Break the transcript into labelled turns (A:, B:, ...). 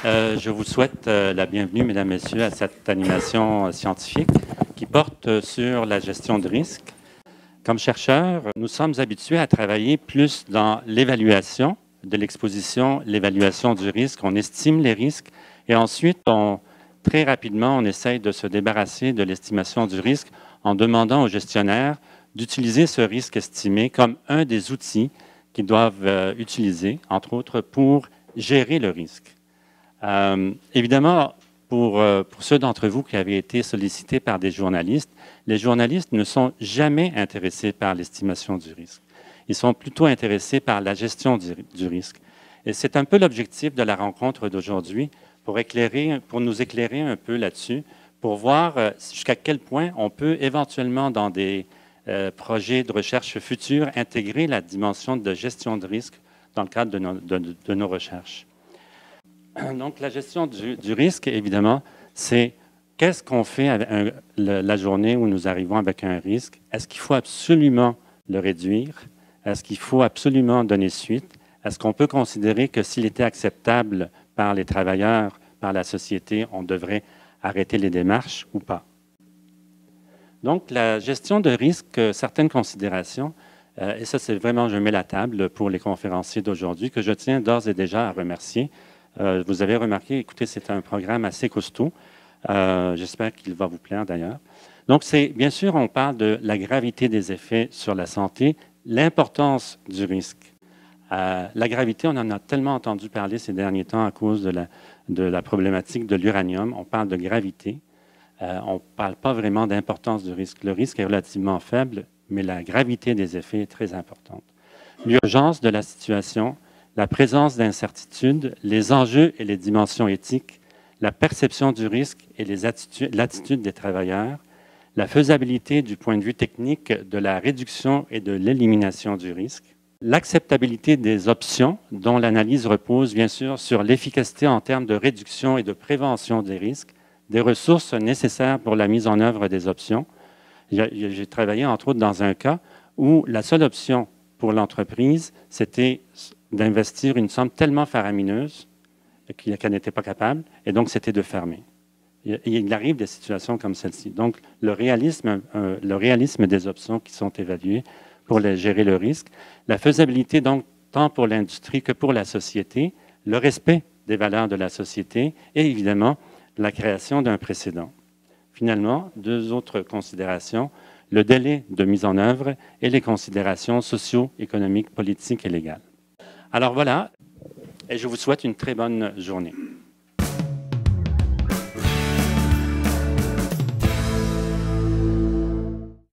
A: Je vous souhaite la bienvenue, mesdames, messieurs, à cette animation scientifique qui porte sur la gestion de risque. Comme chercheurs, nous sommes habitués à travailler plus dans l'évaluation de l'exposition, l'évaluation du risque. On estime les risques et ensuite, très rapidement, on essaye de se débarrasser de l'estimation du risque en demandant aux gestionnaires d'utiliser ce risque estimé comme un des outils qu'ils doivent utiliser, entre autres, pour gérer le risque. Évidemment, pour ceux d'entre vous qui avaient été sollicités par des journalistes, les journalistes ne sont jamais intéressés par l'estimation du risque. Ils sont plutôt intéressés par la gestion du risque. Et c'est un peu l'objectif de la rencontre d'aujourd'hui, pour nous éclairer un peu là-dessus, pour voir jusqu'à quel point on peut éventuellement, dans des projets de recherche futurs, intégrer la dimension de gestion de risque dans le cadre de nos recherches. Donc, la gestion du risque, évidemment, c'est qu'est-ce qu'on fait avec la journée où nous arrivons avec un risque? Est-ce qu'il faut absolument le réduire? Est-ce qu'il faut absolument donner suite? Est-ce qu'on peut considérer que s'il était acceptable par les travailleurs, par la société, on devrait arrêter les démarches ou pas? Donc, la gestion de risque, certaines considérations, et ça, c'est vraiment, je mets la table pour les conférenciers d'aujourd'hui, que je tiens d'ores et déjà à remercier. Vous avez remarqué, écoutez, c'est un programme assez costaud. J'espère qu'il va vous plaire d'ailleurs. Donc, bien sûr, on parle de la gravité des effets sur la santé, l'importance du risque. La gravité, on en a tellement entendu parler ces derniers temps à cause de la problématique de l'uranium. On parle de gravité. On ne parle pas vraiment d'importance du risque. Le risque est relativement faible, mais la gravité des effets est très importante. L'urgence de la situation, la présence d'incertitudes, les enjeux et les dimensions éthiques, la perception du risque et l'attitude des travailleurs, la faisabilité du point de vue technique de la réduction et de l'élimination du risque, l'acceptabilité des options dont l'analyse repose bien sûr sur l'efficacité en termes de réduction et de prévention des risques, des ressources nécessaires pour la mise en œuvre des options. J'ai travaillé entre autres dans un cas où la seule option pour l'entreprise, c'était d'investir une somme tellement faramineuse qu'elle n'était pas capable, et donc c'était de fermer. Il arrive des situations comme celle-ci. Donc, le réalisme des options qui sont évaluées pour gérer le risque, la faisabilité, donc, tant pour l'industrie que pour la société, le respect des valeurs de la société et, évidemment, la création d'un précédent. Finalement, deux autres considérations, le délai de mise en œuvre et les considérations socio-économiques, politiques et légales. Alors voilà, et je vous souhaite une très bonne journée.